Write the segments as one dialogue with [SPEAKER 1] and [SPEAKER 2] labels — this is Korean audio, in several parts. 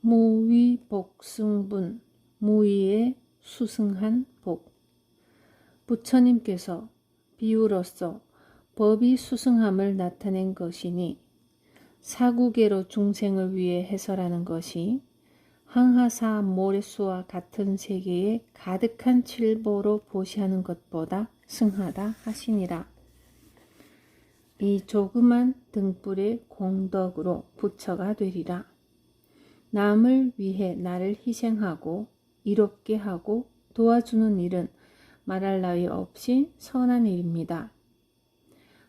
[SPEAKER 1] 무위복승분, 무위에 수승한 복. 부처님께서 비유로서 법이 수승함을 나타낸 것이니 사구계로 중생을 위해 해설하는 것이 항하사 모래수와 같은 세계에 가득한 칠보로 보시하는 것보다 승하다 하시니라. 이 조그만 등불의 공덕으로 부처가 되리라. 남을 위해 나를 희생하고 이롭게 하고 도와주는 일은 말할 나위 없이 선한 일입니다.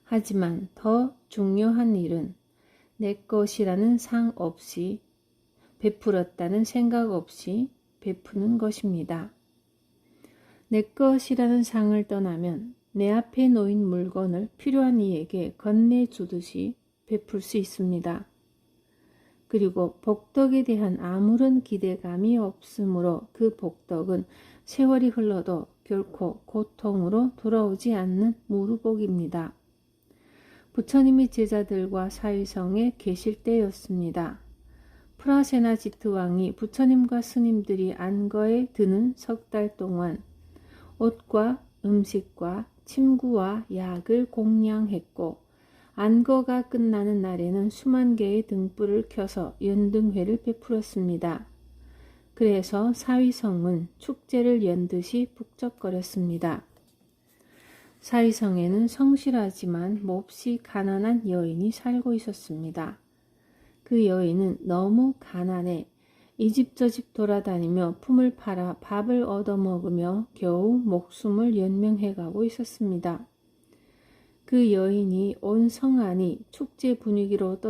[SPEAKER 1] 하지만 더 중요한 일은 내 것이라는 상 없이 베풀었다는 생각 없이 베푸는 것입니다. 내 것이라는 상을 떠나면 내 앞에 놓인 물건을 필요한 이에게 건네주듯이 베풀 수 있습니다. 그리고 복덕에 대한 아무런 기대감이 없으므로 그 복덕은 세월이 흘러도 결코 고통으로 돌아오지 않는 무르복입니다. 부처님이 제자들과 사위성에 계실 때였습니다. 프라세나지트 왕이 부처님과 스님들이 안거에 드는 석 달 동안 옷과 음식과 침구와 약을 공양했고 안거가 끝나는 날에는 수만 개의 등불을 켜서 연등회를 베풀었습니다. 그래서 사위성은 축제를 연듯이 북적거렸습니다. 사위성에는 성실하지만 몹시 가난한 여인이 살고 있었습니다. 그 여인은 너무 가난해 이 집 저 집 돌아다니며 품을 팔아 밥을 얻어먹으며 겨우 목숨을 연명해가고 있었습니다. 그 여인이 온 성안이 축제 분위기로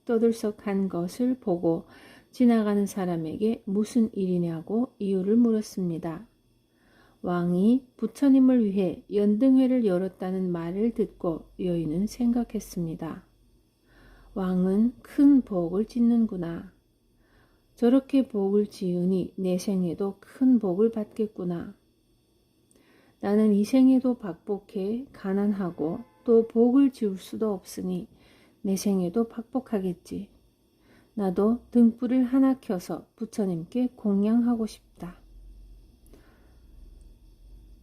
[SPEAKER 1] 떠들썩한 것을 보고 지나가는 사람에게 무슨 일이냐고 이유를 물었습니다. 왕이 부처님을 위해 연등회를 열었다는 말을 듣고 여인은 생각했습니다. 왕은 큰 복을 짓는구나. 저렇게 복을 지으니 내 생에도 큰 복을 받겠구나. 나는 이 생에도 박복해 가난하고 또 복을 지을 수도 없으니 내 생에도 박복하겠지. 나도 등불을 하나 켜서 부처님께 공양하고 싶다.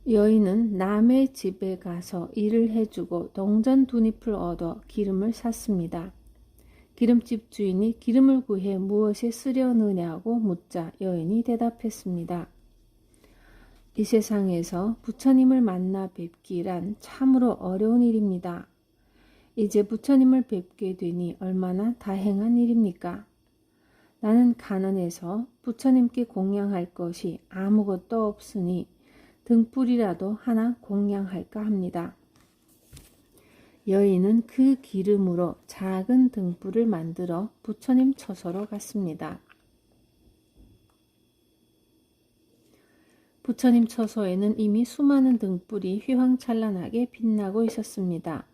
[SPEAKER 1] 여인은 남의 집에 가서 일을 해주고 동전 2잎을 얻어 기름을 샀습니다. 기름집 주인이 기름을 구해 무엇에 쓰려느냐고 묻자 여인이 대답했습니다. 이 세상에서 부처님을 만나 뵙기란 참으로 어려운 일입니다. 이제 부처님을 뵙게 되니 얼마나 다행한 일입니까? 나는 가난해서 부처님께 공양할 것이 아무것도 없으니 등불이라도 하나 공양할까 합니다. 여인은 그 기름으로 작은 등불을 만들어 부처님 처소로 갔습니다. 부처님 처소에는 이미 수많은 등불이 휘황찬란하게 빛나고 있었습니다.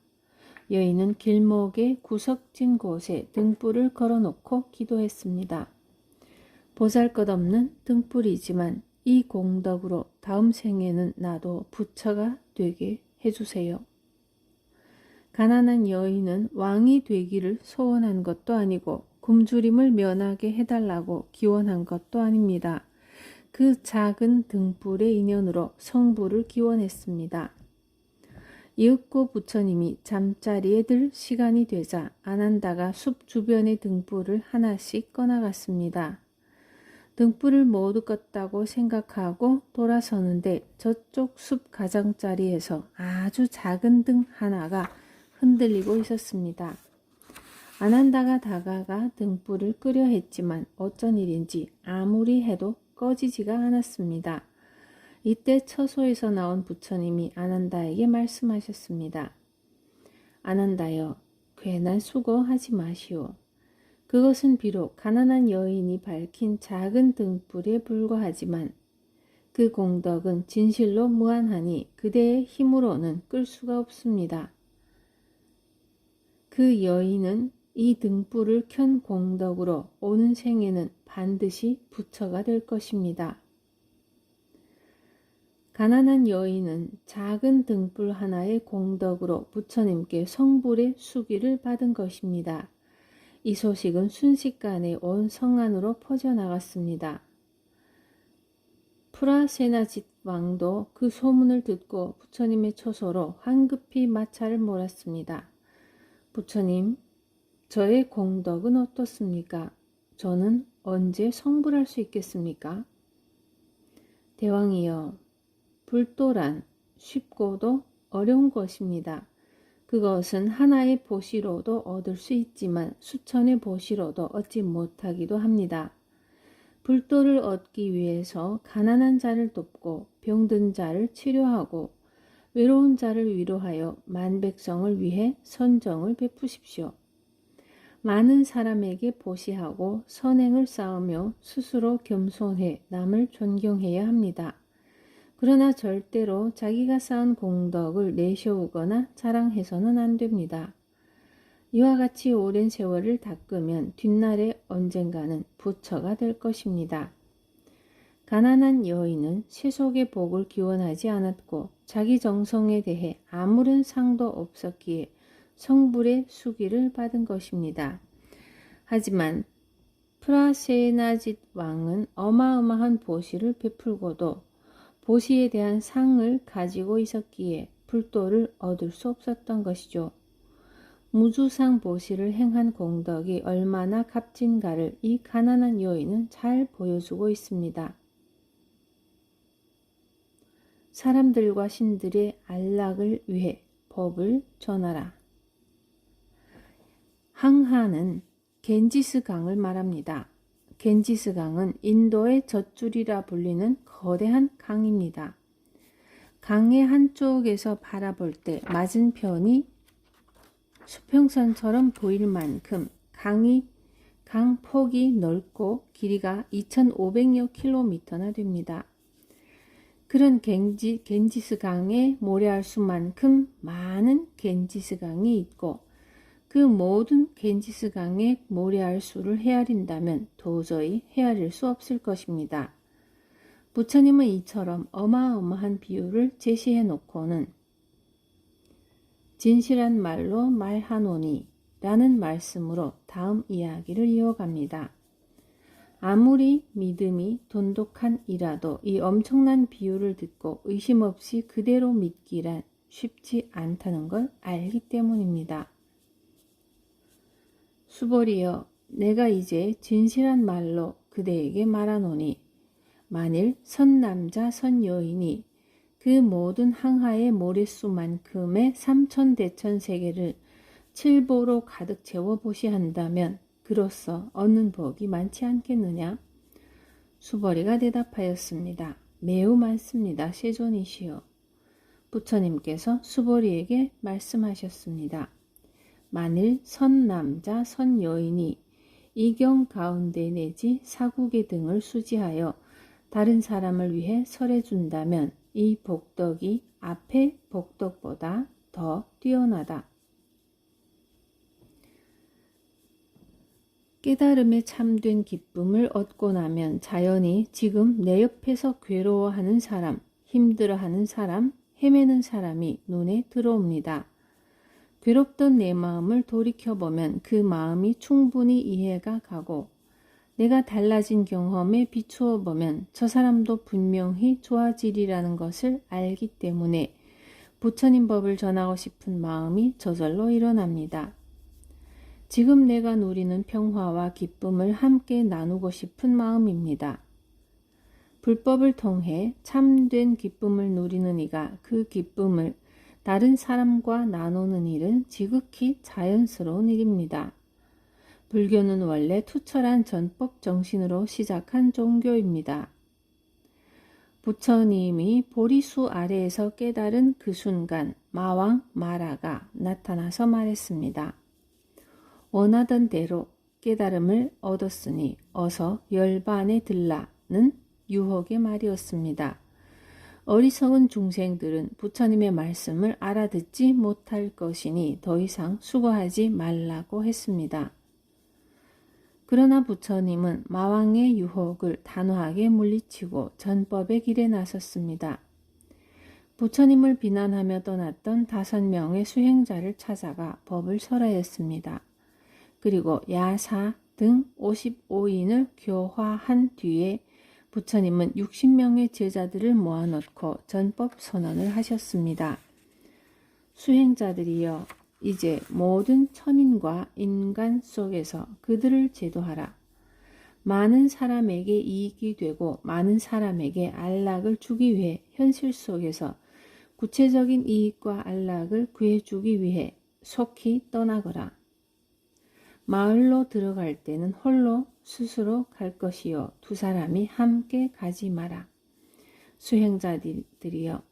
[SPEAKER 1] 여인은 길목의 구석진 곳에 등불을 걸어놓고 기도했습니다. 보잘것없는 등불이지만 이 공덕으로 다음 생에는 나도 부처가 되게 해주세요. 가난한 여인은 왕이 되기를 소원한 것도 아니고 굶주림을 면하게 해달라고 기원한 것도 아닙니다. 그 작은 등불의 인연으로 성부를 기원했습니다. 이윽고 부처님이 잠자리에 들 시간이 되자 아난다가 숲 주변의 등불을 하나씩 꺼나갔습니다. 등불을 모두 껐다고 생각하고 돌아서는데 저쪽 숲 가장자리에서 아주 작은 등 하나가 흔들리고 있었습니다. 아난다가 다가가 등불을 끄려 했지만 어쩐 일인지 아무리 해도 꺼지지가 않았습니다. 이때 처소에서 나온 부처님이 아난다에게 말씀하셨습니다. 아난다여, 괜한 수고하지 마시오. 그것은 비록 가난한 여인이 밝힌 작은 등불에 불과하지만 그 공덕은 진실로 무한하니 그대의 힘으로는 끌 수가 없습니다. 그 여인은 이 등불을 켠 공덕으로 오는 생에는 반드시 부처가 될 것입니다. 가난한 여인은 작은 등불 하나의 공덕으로 부처님께 성불의 수기를 받은 것입니다. 이 소식은 순식간에 온 성안으로 퍼져나갔습니다. 프라세나짓 왕도 그 소문을 듣고 부처님의 초소로 황급히 마차를 몰았습니다. 부처님, 저의 공덕은 어떻습니까? 저는 언제 성불할 수 있겠습니까? 대왕이여, 불도란 쉽고도 어려운 것입니다. 그것은 하나의 보시로도 얻을 수 있지만 수천의 보시로도 얻지 못하기도 합니다. 불도를 얻기 위해서 가난한 자를 돕고 병든 자를 치료하고 외로운 자를 위로하여 만백성을 위해 선정을 베푸십시오. 많은 사람에게 보시하고 선행을 쌓으며 스스로 겸손해 남을 존경해야 합니다. 그러나 절대로 자기가 쌓은 공덕을 내세우거나 자랑해서는 안 됩니다. 이와 같이 오랜 세월을 닦으면 뒷날에 언젠가는 부처가 될 것입니다. 가난한 여인은 세속의 복을 기원하지 않았고 자기 정성에 대해 아무런 상도 없었기에 성불의 수기를 받은 것입니다. 하지만 프라세나짓 왕은 어마어마한 보시를 베풀고도 보시에 대한 상을 가지고 있었기에 불도를 얻을 수 없었던 것이죠. 무주상 보시를 행한 공덕이 얼마나 값진가를 이 가난한 여인은 잘 보여주고 있습니다. 사람들과 신들의 안락을 위해 법을 전하라. 항하는 겐지스 강을 말합니다. 겐지스 강은 인도의 젖줄이라 불리는 거대한 강입니다. 강의 한쪽에서 바라볼 때 맞은편이 수평선처럼 보일 만큼 강 폭이 넓고 길이가 2,500여 킬로미터나 됩니다. 그런 겐지스 강에 모래알 수만큼 많은 겐지스 강이 있고 그 모든 겐지스 강의 모래알 수를 헤아린다면 도저히 헤아릴 수 없을 것입니다. 부처님은 이처럼 어마어마한 비유를 제시해 놓고는 진실한 말로 말하노니 라는 말씀으로 다음 이야기를 이어갑니다. 아무리 믿음이 돈독한 이라도 이 엄청난 비유를 듣고 의심 없이 그대로 믿기란 쉽지 않다는 걸 알기 때문입니다. 수보리여, 내가 이제 진실한 말로 그대에게 말하노니 만일 선남자 선여인이 그 모든 항하의 모래수만큼의 삼천대천세계를 칠보로 가득 채워 보시한다면 그로써 얻는 복이 많지 않겠느냐? 수보리가 대답하였습니다. 매우 많습니다. 세존이시여. 부처님께서 수보리에게 말씀하셨습니다. 만일 선남자 선여인이 이경 가운데 내지 사국의 등을 수지하여 다른 사람을 위해 설해준다면 이 복덕이 앞의 복덕보다 더 뛰어나다. 깨달음에 참된 기쁨을 얻고 나면 자연히 지금 내 옆에서 괴로워하는 사람, 힘들어하는 사람, 헤매는 사람이 눈에 들어옵니다. 괴롭던 내 마음을 돌이켜보면 그 마음이 충분히 이해가 가고 내가 달라진 경험에 비추어 보면 저 사람도 분명히 좋아지리라는 것을 알기 때문에 부처님 법을 전하고 싶은 마음이 저절로 일어납니다. 지금 내가 누리는 평화와 기쁨을 함께 나누고 싶은 마음입니다. 불법을 통해 참된 기쁨을 누리는 이가 그 기쁨을 다른 사람과 나누는 일은 지극히 자연스러운 일입니다. 불교는 원래 투철한 전법 정신으로 시작한 종교입니다. 부처님이 보리수 아래에서 깨달은 그 순간 마왕 마라가 나타나서 말했습니다. 원하던 대로 깨달음을 얻었으니 어서 열반에 들라는 유혹의 말이었습니다. 어리석은 중생들은 부처님의 말씀을 알아듣지 못할 것이니 더 이상 수고하지 말라고 했습니다. 그러나 부처님은 마왕의 유혹을 단호하게 물리치고 전법의 길에 나섰습니다. 부처님을 비난하며 떠났던 5명의 수행자를 찾아가 법을 설하였습니다. 그리고 야사 등 55인을 교화한 뒤에 부처님은 60명의 제자들을 모아놓고 전법 선언을 하셨습니다. 수행자들이여, 이제 모든 천인과 인간 속에서 그들을 제도하라. 많은 사람에게 이익이 되고 많은 사람에게 안락을 주기 위해 현실 속에서 구체적인 이익과 안락을 구해주기 위해 속히 떠나거라. 마을로 들어갈 때는 홀로 스스로 갈 것이요, 두 사람이 함께 가지 마라. 수행자들이여,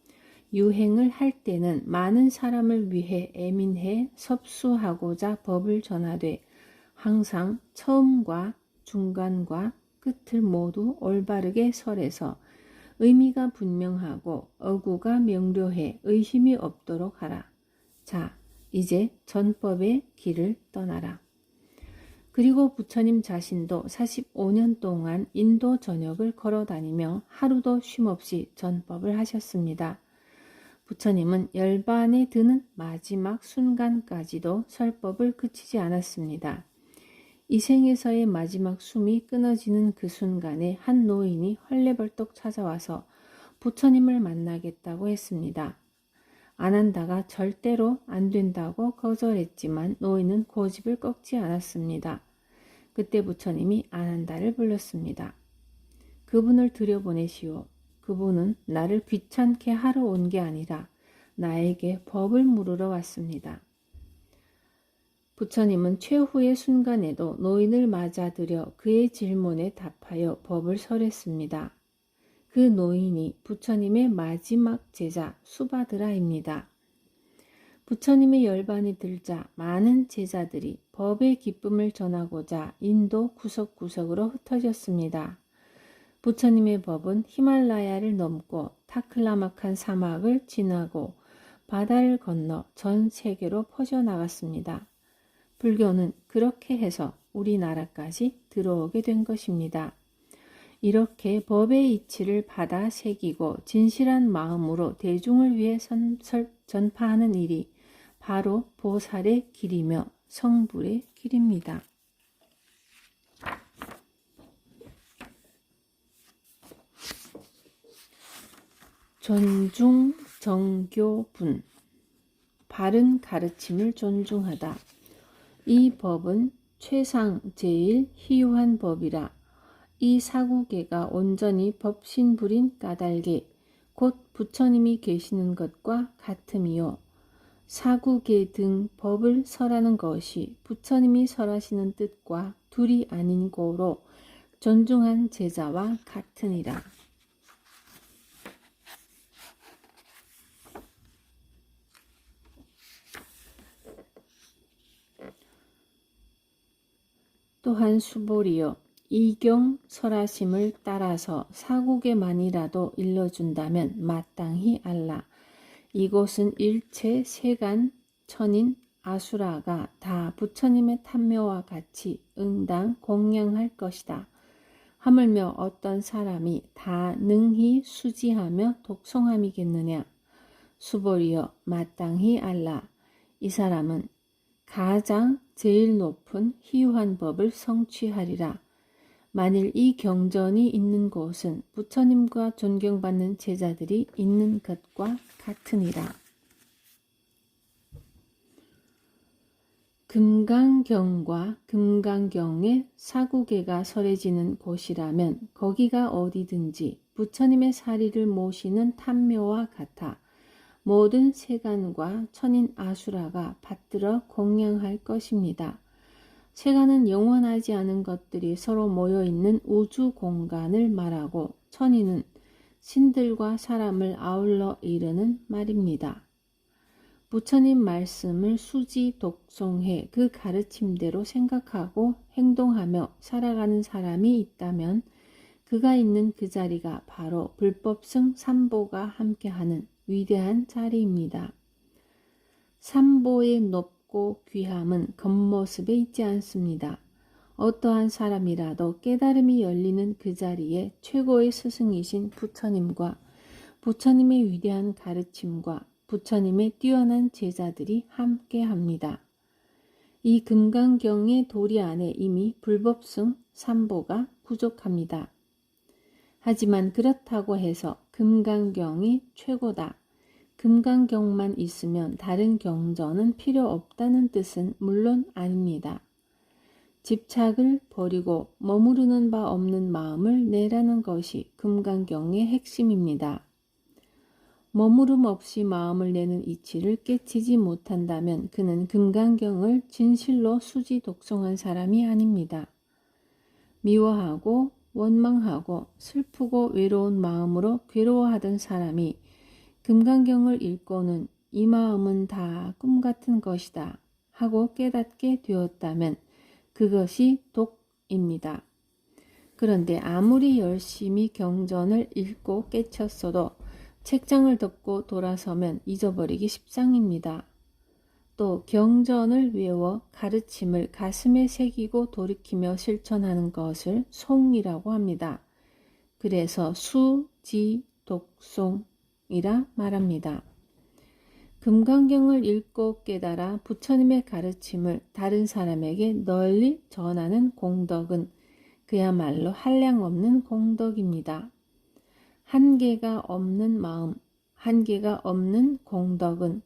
[SPEAKER 1] 유행을 할 때는 많은 사람을 위해 애민해 섭수하고자 법을 전하되 항상 처음과 중간과 끝을 모두 올바르게 설해서 의미가 분명하고 어구가 명료해 의심이 없도록 하라. 자, 이제 전법의 길을 떠나라. 그리고 부처님 자신도 45년 동안 인도 전역을 걸어다니며 하루도 쉼없이 전법을 하셨습니다. 부처님은 열반에 드는 마지막 순간까지도 설법을 그치지 않았습니다. 이 생에서의 마지막 숨이 끊어지는 그 순간에 한 노인이 헐레벌떡 찾아와서 부처님을 만나겠다고 했습니다. 아난다가 절대로 안 된다고 거절했지만 노인은 고집을 꺾지 않았습니다. 그때 부처님이 아난다를 불렀습니다. 그분을 들여보내시오. 그분은 나를 귀찮게 하러 온 게 아니라 나에게 법을 물으러 왔습니다. 부처님은 최후의 순간에도 노인을 맞아들여 그의 질문에 답하여 법을 설했습니다. 그 노인이 부처님의 마지막 제자 수바드라입니다. 부처님의 열반이 들자 많은 제자들이 법의 기쁨을 전하고자 인도 구석구석으로 흩어졌습니다. 부처님의 법은 히말라야를 넘고 타클라마칸 사막을 지나고 바다를 건너 전 세계로 퍼져나갔습니다. 불교는 그렇게 해서 우리나라까지 들어오게 된 것입니다. 이렇게 법의 이치를 받아 새기고 진실한 마음으로 대중을 위해 전파하는 일이 바로 보살의 길이며 성불의 길입니다. 존중 정교분, 바른 가르침을 존중하다. 이 법은 최상 제일 희유한 법이라. 이 사구계가 온전히 법신불인 까닭에 곧 부처님이 계시는 것과 같음이요. 사구계 등 법을 설하는 것이 부처님이 설하시는 뜻과 둘이 아닌 고로 존중한 제자와 같으니라. 또한 수보리여, 이경 설하심을 따라서 사국에만이라도 일러준다면 마땅히 알라. 이곳은 일체 세간 천인 아수라가 다 부처님의 탐묘와 같이 응당 공양할 것이다. 하물며 어떤 사람이 다 능히 수지하며 독송함이겠느냐. 수보리여, 마땅히 알라. 이 사람은 가장 제일 높은 희유한 법을 성취하리라. 만일 이 경전이 있는 곳은 부처님과 존경받는 제자들이 있는 것과 같으니라. 금강경과 금강경의 사구계가 설해지는 곳이라면 거기가 어디든지 부처님의 사리를 모시는 탐묘와 같아 모든 세간과 천인 아수라가 받들어 공양할 것입니다. 세간은 영원하지 않은 것들이 서로 모여있는 우주 공간을 말하고 천인은 신들과 사람을 아울러 이르는 말입니다. 부처님 말씀을 수지 독송해 그 가르침대로 생각하고 행동하며 살아가는 사람이 있다면 그가 있는 그 자리가 바로 불법승 삼보가 함께하는 위대한 자리입니다. 삼보의 높고 귀함은 겉모습에 있지 않습니다. 어떠한 사람이라도 깨달음이 열리는 그 자리에 최고의 스승이신 부처님과 부처님의 위대한 가르침과 부처님의 뛰어난 제자들이 함께합니다. 이 금강경의 도리 안에 이미 불법승 3보가 부족합니다. 하지만 그렇다고 해서 금강경이 최고다. 금강경만 있으면 다른 경전은 필요 없다는 뜻은 물론 아닙니다. 집착을 버리고 머무르는 바 없는 마음을 내라는 것이 금강경의 핵심입니다. 머무름 없이 마음을 내는 이치를 깨치지 못한다면 그는 금강경을 진실로 수지 독송한 사람이 아닙니다. 미워하고 원망하고 슬프고 외로운 마음으로 괴로워하던 사람이 금강경을 읽고는 이 마음은 다 꿈같은 것이다 하고 깨닫게 되었다면 그것이 독입니다. 그런데 아무리 열심히 경전을 읽고 깨쳤어도 책장을 덮고 돌아서면 잊어버리기 십상입니다. 또 경전을 외워 가르침을 가슴에 새기고 돌이키며 실천하는 것을 송이라고 합니다. 그래서 수, 지, 독송이라 말합니다. 금강경을 읽고 깨달아 부처님의 가르침을 다른 사람에게 널리 전하는 공덕은 그야말로 한량없는 공덕입니다. 한계가 없는 마음, 한계가 없는 공덕은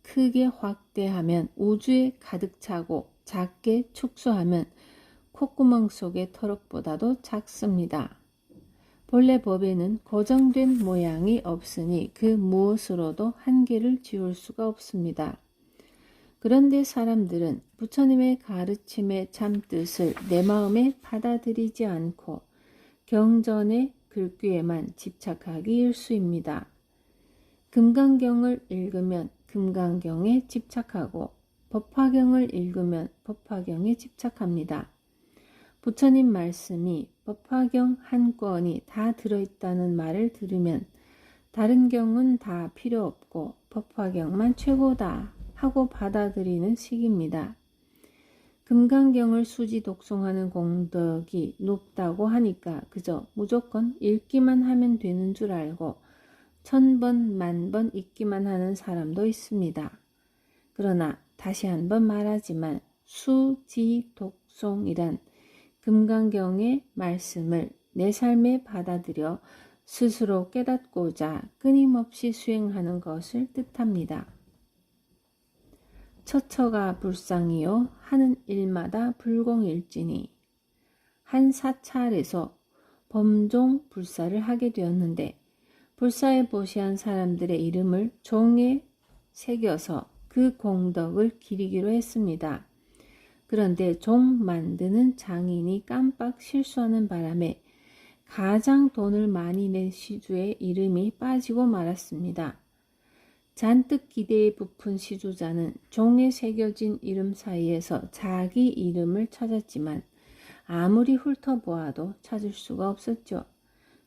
[SPEAKER 1] 크게 확대하면 우주에 가득 차고 작게 축소하면 콧구멍 속의 터럭보다도 작습니다. 본래 법에는 고정된 모양이 없으니 그 무엇으로도 한계를 지울 수가 없습니다. 그런데 사람들은 부처님의 가르침의 참뜻을 내 마음에 받아들이지 않고 경전의 글귀에만 집착하기 일쑤입니다. 금강경을 읽으면 금강경에 집착하고 법화경을 읽으면 법화경에 집착합니다. 부처님 말씀이 법화경 한 권이 다 들어있다는 말을 들으면 다른 경은 다 필요 없고 법화경만 최고다 하고 받아들이는 식입니다. 금강경을 수지 독송하는 공덕이 높다고 하니까 그저 무조건 읽기만 하면 되는 줄 알고 1000번, 10,000번 읽기만 하는 사람도 있습니다. 그러나 다시 한번 말하지만 수지 독송이란 금강경의 말씀을 내 삶에 받아들여 스스로 깨닫고자 끊임없이 수행하는 것을 뜻합니다. 처처가 불상이요 하는 일마다 불공일지니 한 사찰에서 범종 불사를 하게 되었는데 불사에 보시한 사람들의 이름을 종에 새겨서 그 공덕을 기리기로 했습니다. 그런데 종 만드는 장인이 깜빡 실수하는 바람에 가장 돈을 많이 낸 시주의 이름이 빠지고 말았습니다. 잔뜩 기대에 부푼 시주자는 종에 새겨진 이름 사이에서 자기 이름을 찾았지만 아무리 훑어보아도 찾을 수가 없었죠.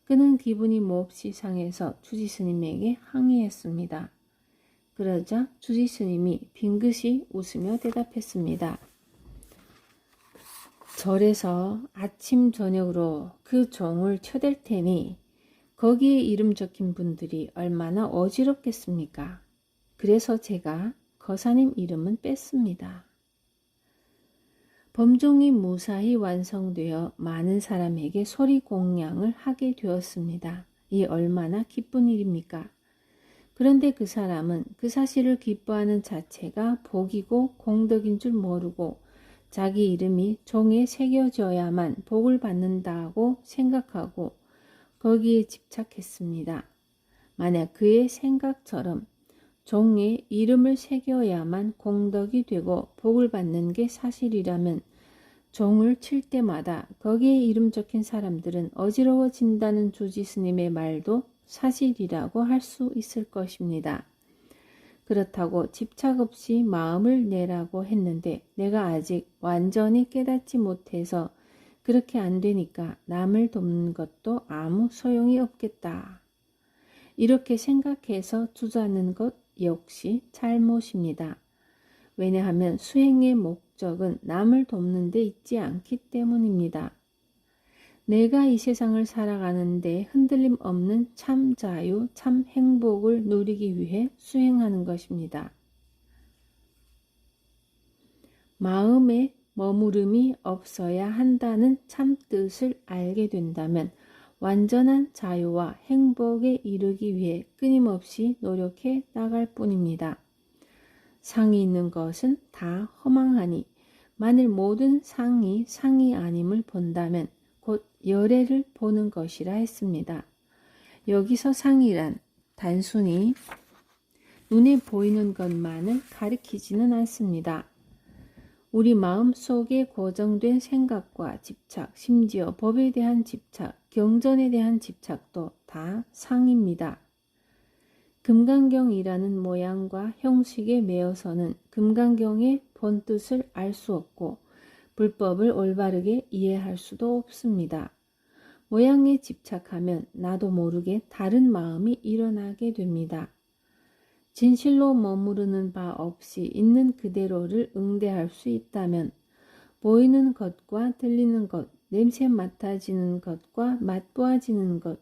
[SPEAKER 1] 그는 기분이 몹시 상해서 주지스님에게 항의했습니다. 그러자 주지스님이 빙긋이 웃으며 대답했습니다. 절에서 아침 저녁으로 그 종을 쳐댈 테니 거기에 이름 적힌 분들이 얼마나 어지럽겠습니까? 그래서 제가 거사님 이름은 뺐습니다. 범종이 무사히 완성되어 많은 사람에게 소리 공양을 하게 되었습니다. 이 얼마나 기쁜 일입니까? 그런데 그 사람은 그 사실을 기뻐하는 자체가 복이고 공덕인 줄 모르고 자기 이름이 종에 새겨져야만 복을 받는다고 생각하고 거기에 집착했습니다. 만약 그의 생각처럼 종에 이름을 새겨야만 공덕이 되고 복을 받는 게 사실이라면 종을 칠 때마다 거기에 이름 적힌 사람들은 어지러워진다는 주지스님의 말도 사실이라고 할 수 있을 것입니다. 그렇다고 집착 없이 마음을 내라고 했는데 내가 아직 완전히 깨닫지 못해서 그렇게 안 되니까 남을 돕는 것도 아무 소용이 없겠다. 이렇게 생각해서 주저하는 것 역시 잘못입니다. 왜냐하면 수행의 목적은 남을 돕는 데 있지 않기 때문입니다. 내가 이 세상을 살아가는데 흔들림 없는 참 자유, 참 행복을 누리기 위해 수행하는 것입니다. 마음에 머무름이 없어야 한다는 참뜻을 알게 된다면 완전한 자유와 행복에 이르기 위해 끊임없이 노력해 나갈 뿐입니다. 상이 있는 것은 다 허망하니 만일 모든 상이 상이 아님을 본다면 곧 열애를 보는 것이라 했습니다. 여기서 상이란 단순히 눈에 보이는 것만을 가리키지는 않습니다. 우리 마음 속에 고정된 생각과 집착, 심지어 법에 대한 집착, 경전에 대한 집착도 다 상입니다. 금강경이라는 모양과 형식에 매여서는 금강경의 본뜻을 알 수 없고 불법을 올바르게 이해할 수도 없습니다. 모양에 집착하면 나도 모르게 다른 마음이 일어나게 됩니다. 진실로 머무르는 바 없이 있는 그대로를 응대할 수 있다면 보이는 것과 들리는 것, 냄새 맡아지는 것과 맛보아지는 것,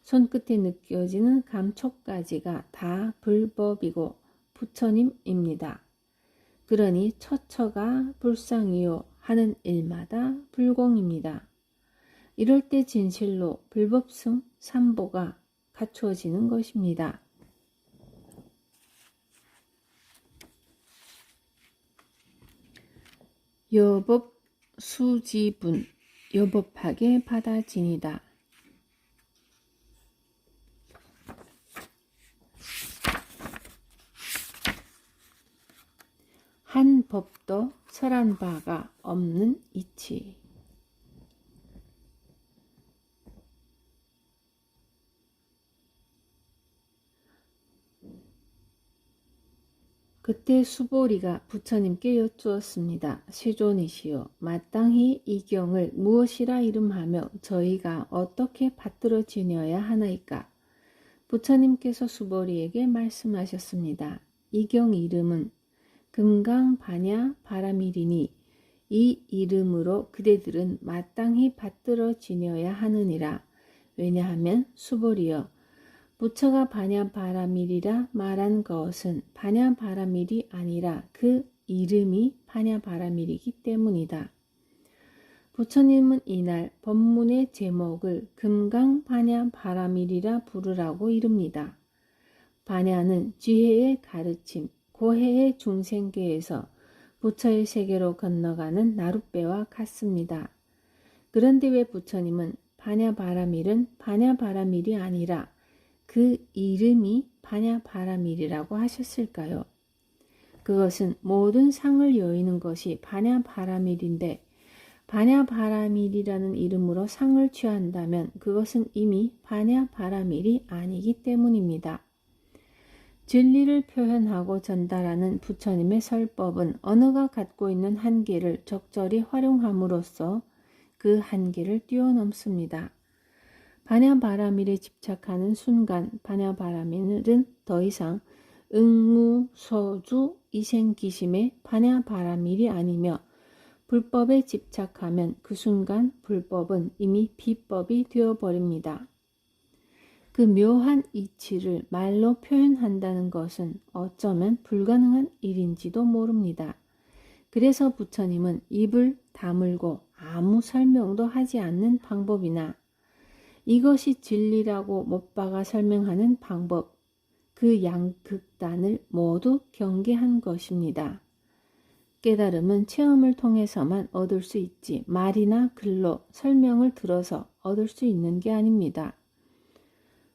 [SPEAKER 1] 손끝에 느껴지는 감촉까지가 다 불법이고 부처님입니다. 그러니 처처가 불상이요 하는 일마다 불공입니다. 이럴 때 진실로 불법승 삼보가 갖추어지는 것입니다. 여법 수지분, 여법하게 받아지니다. 한 법도 설한 바가 없는 이치. 그때 수보리가 부처님께 여쭈었습니다. 시존이시여, 마땅히 이 경을 무엇이라 이름하며 저희가 어떻게 받들어 지녀야 하나이까? 부처님께서 수보리에게 말씀하셨습니다. 이 경 이름은 금강반야 바라밀이니 이 이름으로 그대들은 마땅히 받들어 지녀야 하느니라. 왜냐하면 수보리여, 부처가 반야바라밀이라 말한 것은 반야바라밀이 아니라 그 이름이 반야바라밀이기 때문이다. 부처님은 이날 법문의 제목을 금강반야바라밀이라 부르라고 이릅니다. 반야는 지혜의 가르침, 고해의 중생계에서 부처의 세계로 건너가는 나룻배와 같습니다. 그런데 왜 부처님은 반야바라밀은 반야바라밀이 아니라 그 이름이 반야바라밀이라고 하셨을까요? 그것은 모든 상을 여의는 것이 반야바라밀인데 반야바라밀이라는 이름으로 상을 취한다면 그것은 이미 반야바라밀이 아니기 때문입니다. 진리를 표현하고 전달하는 부처님의 설법은 언어가 갖고 있는 한계를 적절히 활용함으로써 그 한계를 뛰어넘습니다. 반야바라밀에 집착하는 순간 반야바라밀은 더 이상 응무소주 이생기심의 반야바라밀이 아니며 불법에 집착하면 그 순간 불법은 이미 비법이 되어버립니다. 그 묘한 이치를 말로 표현한다는 것은 어쩌면 불가능한 일인지도 모릅니다. 그래서 부처님은 입을 다물고 아무 설명도 하지 않는 방법이나 이것이 진리라고 못 박아 설명하는 방법, 그 양극단을 모두 경계한 것입니다. 깨달음은 체험을 통해서만 얻을 수 있지 말이나 글로 설명을 들어서 얻을 수 있는 게 아닙니다.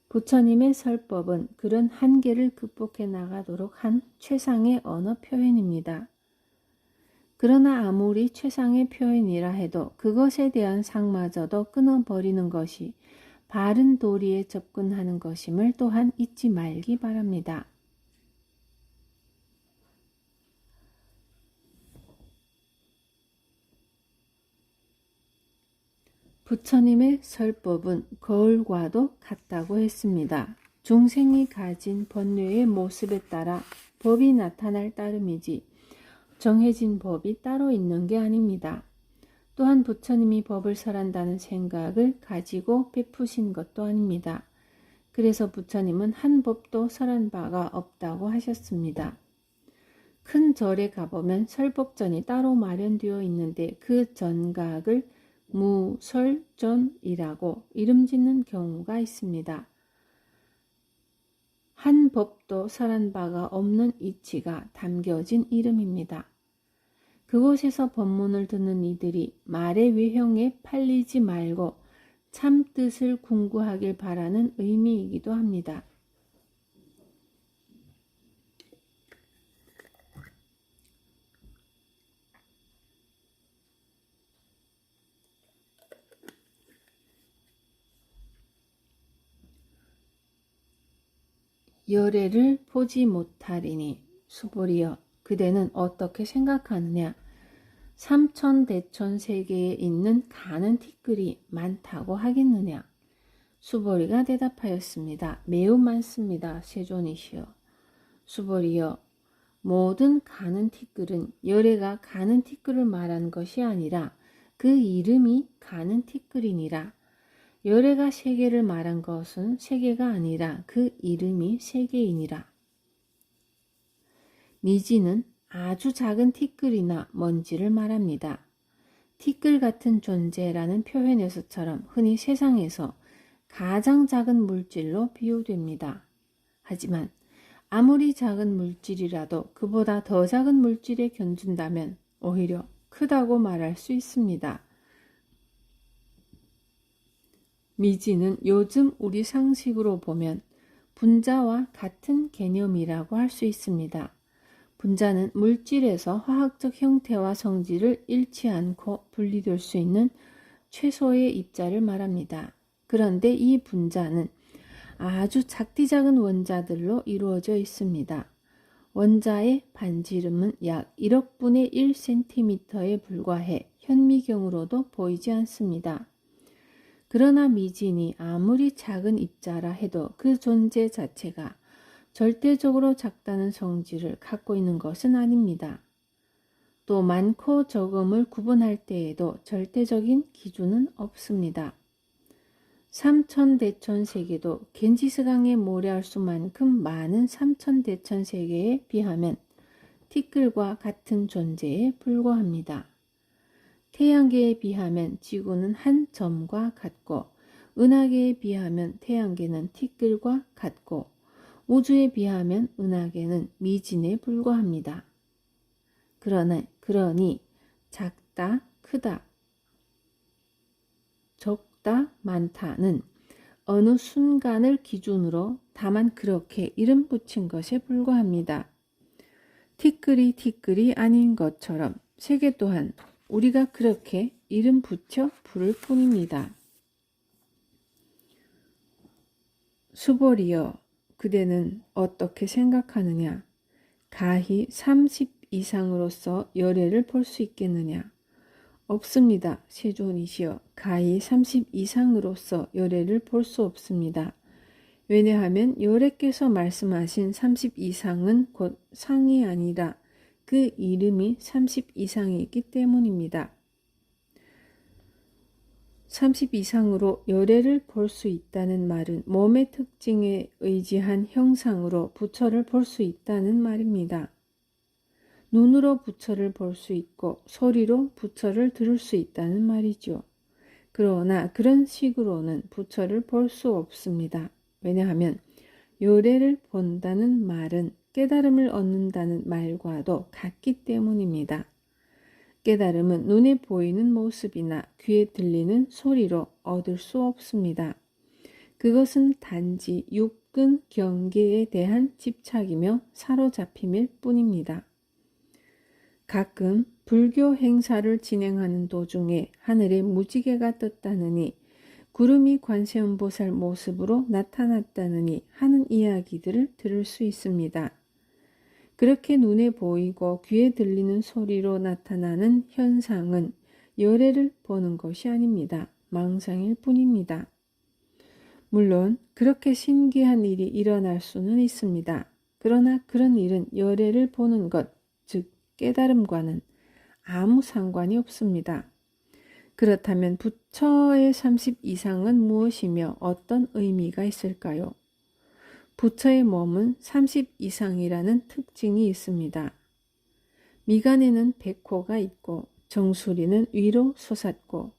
[SPEAKER 1] 부처님의 설법은 그런 한계를 극복해 나가도록 한 최상의 언어 표현입니다. 그러나 아무리 최상의 표현이라 해도 그것에 대한 상마저도 끊어버리는 것이 바른 도리에 접근하는 것임을 또한 잊지 말기 바랍니다. 부처님의 설법은 거울과도 같다고 했습니다. 중생이 가진 번뇌의 모습에 따라 법이 나타날 따름이지 정해진 법이 따로 있는 게 아닙니다. 또한 부처님이 법을 설한다는 생각을 가지고 베푸신 것도 아닙니다. 그래서 부처님은 한 법도 설한 바가 없다고 하셨습니다. 큰 절에 가보면 설법전이 따로 마련되어 있는데 그 전각을 무설전이라고 이름 짓는 경우가 있습니다. 한 법도 설한 바가 없는 이치가 담겨진 이름입니다. 그곳에서 법문을 듣는 이들이 말의 외형에 팔리지 말고 참 뜻을 궁구하길 바라는 의미이기도 합니다. 열애를 보지 못하리니 수보리여 그대는 어떻게 생각하느냐. 삼천대천 세계에 있는 가는 티끌이 많다고 하겠느냐. 수보리가 대답하였습니다. 매우 많습니다. 세존이시여. 수보리여 모든 가는 티끌은 열애가 가는 티끌을 말한 것이 아니라 그 이름이 가는 티끌이니라. 열애가 세계를 말한 것은 세계가 아니라 그 이름이 세계이니라. 미지는 아주 작은 티끌이나 먼지를 말합니다. 티끌 같은 존재라는 표현에서처럼 흔히 세상에서 가장 작은 물질로 비유됩니다. 하지만 아무리 작은 물질이라도 그보다 더 작은 물질에 견준다면 오히려 크다고 말할 수 있습니다. 미지는 요즘 우리 상식으로 보면 분자와 같은 개념이라고 할 수 있습니다. 분자는 물질에서 화학적 형태와 성질을 잃지 않고 분리될 수 있는 최소의 입자를 말합니다. 그런데 이 분자는 아주 작디작은 원자들로 이루어져 있습니다. 원자의 반지름은 약 1억 분의 1cm에 불과해 현미경으로도 보이지 않습니다. 그러나 미진이 아무리 작은 입자라 해도 그 존재 자체가 절대적으로 작다는 성질을 갖고 있는 것은 아닙니다. 또 많고 적음을 구분할 때에도 절대적인 기준은 없습니다. 삼천대천 세계도 겐지스강에 모래알 수만큼 많은 삼천대천 세계에 비하면 티끌과 같은 존재에 불과합니다. 태양계에 비하면 지구는 한 점과 같고 은하계에 비하면 태양계는 티끌과 같고 우주에 비하면 은하계는 미진에 불과합니다. 그러니 작다, 크다, 적다, 많다는 어느 순간을 기준으로 다만 그렇게 이름 붙인 것에 불과합니다. 티끌이 아닌 것처럼 세계 또한 우리가 그렇게 이름 붙여 부를 뿐입니다. 수보리여 그대는 어떻게 생각하느냐. 가히 30 이상으로서 열애를 볼 수 있겠느냐. 없습니다. 세존이시여 가히 30 이상으로서 열애를 볼 수 없습니다. 왜냐하면 열애께서 말씀하신 30 이상은 곧 상이 아니라 그 이름이 30 이상이기 때문입니다. 30 이상으로 열애를 볼 수 있다는 말은 몸의 특징에 의지한 형상으로 부처를 볼 수 있다는 말입니다. 눈으로 부처를 볼 수 있고 소리로 부처를 들을 수 있다는 말이죠. 그러나 그런 식으로는 부처를 볼 수 없습니다. 왜냐하면 열애를 본다는 말은 깨달음을 얻는다는 말과도 같기 때문입니다. 깨달음은 눈에 보이는 모습이나 귀에 들리는 소리로 얻을 수 없습니다. 그것은 단지 육근 경계에 대한 집착이며 사로잡힘일 뿐입니다. 가끔 불교 행사를 진행하는 도중에 하늘에 무지개가 떴다느니 구름이 관세음보살 모습으로 나타났다느니 하는 이야기들을 들을 수 있습니다. 그렇게 눈에 보이고 귀에 들리는 소리로 나타나는 현상은 열애를 보는 것이 아닙니다. 망상일 뿐입니다. 물론 그렇게 신기한 일이 일어날 수는 있습니다. 그러나 그런 일은 열애를 보는 것, 즉 깨달음과는 아무 상관이 없습니다. 그렇다면 부처의 30 이상은 무엇이며 어떤 의미가 있을까요? 부처의 몸은 30 이상이라는 특징이 있습니다. 미간에는 백호가 있고 정수리는 위로 솟았고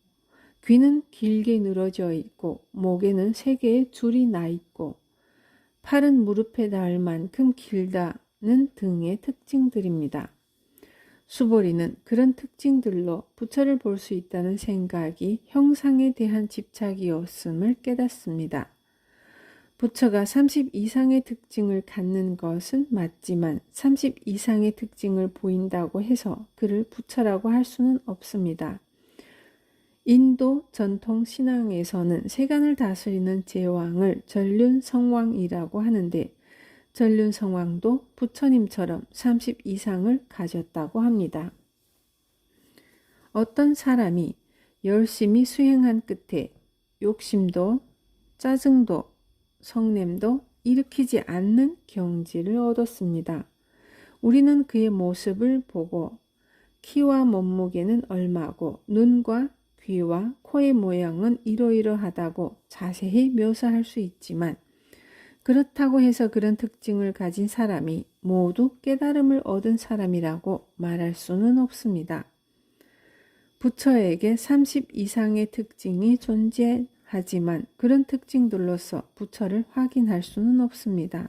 [SPEAKER 1] 귀는 길게 늘어져 있고 목에는 3개의 줄이 나 있고 팔은 무릎에 닿을 만큼 길다는 등의 특징들입니다. 수보리는 그런 특징들로 부처를 볼 수 있다는 생각이 형상에 대한 집착이었음을 깨닫습니다. 부처가 30 이상의 특징을 갖는 것은 맞지만 30 이상의 특징을 보인다고 해서 그를 부처라고 할 수는 없습니다. 인도 전통 신앙에서는 세간을 다스리는 제왕을 전륜성왕이라고 하는데 전륜성왕도 부처님처럼 30 이상을 가졌다고 합니다. 어떤 사람이 열심히 수행한 끝에 욕심도 짜증도 성냄도 일으키지 않는 경지를 얻었습니다. 우리는 그의 모습을 보고 키와 몸무게는 얼마고 눈과 귀와 코의 모양은 이러이러하다고 자세히 묘사할 수 있지만 그렇다고 해서 그런 특징을 가진 사람이 모두 깨달음을 얻은 사람이라고 말할 수는 없습니다. 부처에게 30 이상의 특징이 존재하지만 그런 특징들로서 부처를 확인할 수는 없습니다.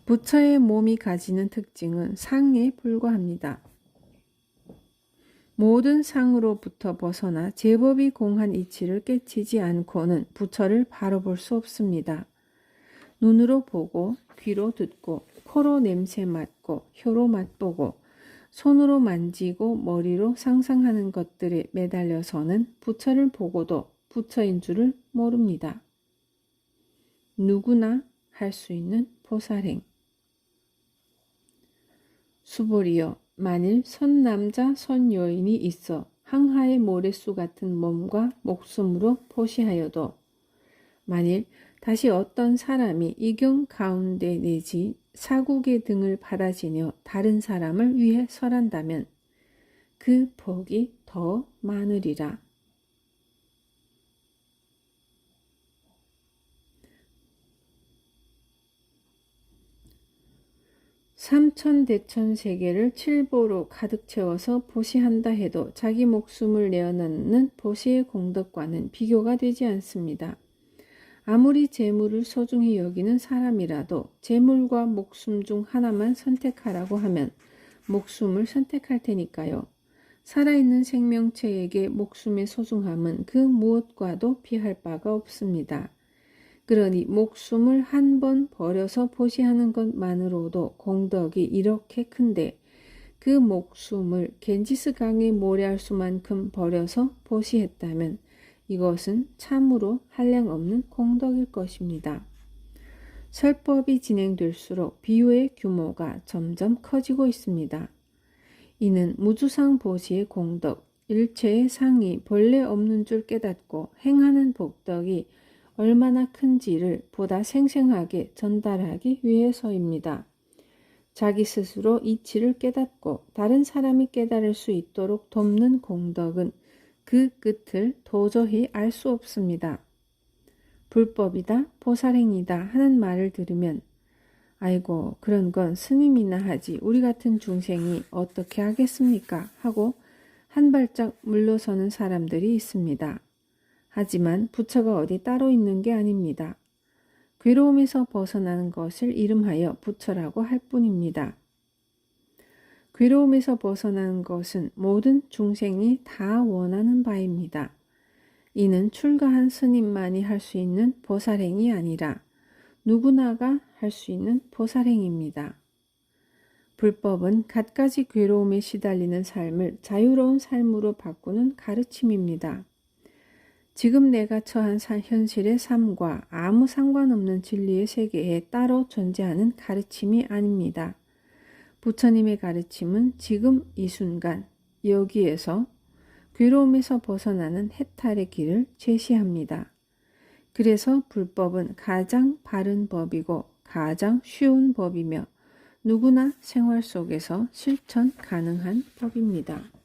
[SPEAKER 1] 부처의 몸이 가지는 특징은 상에 불과합니다. 모든 상으로부터 벗어나 제법이 공한 이치를 깨치지 않고는 부처를 바로 볼 수 없습니다. 눈으로 보고 귀로 듣고 코로 냄새 맡고 혀로 맛보고 손으로 만지고 머리로 상상하는 것들에 매달려서는 부처를 보고도 부처인 줄을 모릅니다. 누구나 할 수 있는 보살행. 수보리여, 만일 선남자 선여인이 있어 항하의 모래수 같은 몸과 목숨으로 포시하여도 만일 다시 어떤 사람이 이경 가운데 내지 사국의 등을 받아지며 다른 사람을 위해 설한다면 그 복이 더 많으리라. 삼천대천 세계를 칠보로 가득 채워서 보시한다 해도 자기 목숨을 내어놓는 보시의 공덕과는 비교가 되지 않습니다. 아무리 재물을 소중히 여기는 사람이라도 재물과 목숨 중 하나만 선택하라고 하면 목숨을 선택할 테니까요. 살아있는 생명체에게 목숨의 소중함은 그 무엇과도 비할 바가 없습니다. 그러니 목숨을 한 번 버려서 보시하는 것만으로도 공덕이 이렇게 큰데 그 목숨을 겐지스 강에 모래할 수만큼 버려서 보시했다면 이것은 참으로 한량없는 공덕일 것입니다. 설법이 진행될수록 비유의 규모가 점점 커지고 있습니다. 이는 무주상 보시의 공덕, 일체의 상이 본래 없는 줄 깨닫고 행하는 복덕이 얼마나 큰지를 보다 생생하게 전달하기 위해서입니다. 자기 스스로 이치를 깨닫고 다른 사람이 깨달을 수 있도록 돕는 공덕은 그 끝을 도저히 알 수 없습니다. 불법이다, 보살행이다 하는 말을 들으면 아이고 그런 건 스님이나 하지 우리 같은 중생이 어떻게 하겠습니까? 하고 한 발짝 물러서는 사람들이 있습니다. 하지만 부처가 어디 따로 있는 게 아닙니다. 괴로움에서 벗어나는 것을 이름하여 부처라고 할 뿐입니다. 괴로움에서 벗어나는 것은 모든 중생이 다 원하는 바입니다. 이는 출가한 스님만이 할 수 있는 보살행이 아니라 누구나가 할 수 있는 보살행입니다. 불법은 갖가지 괴로움에 시달리는 삶을 자유로운 삶으로 바꾸는 가르침입니다. 지금 내가 처한 현실의 삶과 아무 상관없는 진리의 세계에 따로 존재하는 가르침이 아닙니다. 부처님의 가르침은 지금 이 순간 여기에서 괴로움에서 벗어나는 해탈의 길을 제시합니다. 그래서 불법은 가장 바른 법이고 가장 쉬운 법이며 누구나 생활 속에서 실천 가능한 법입니다.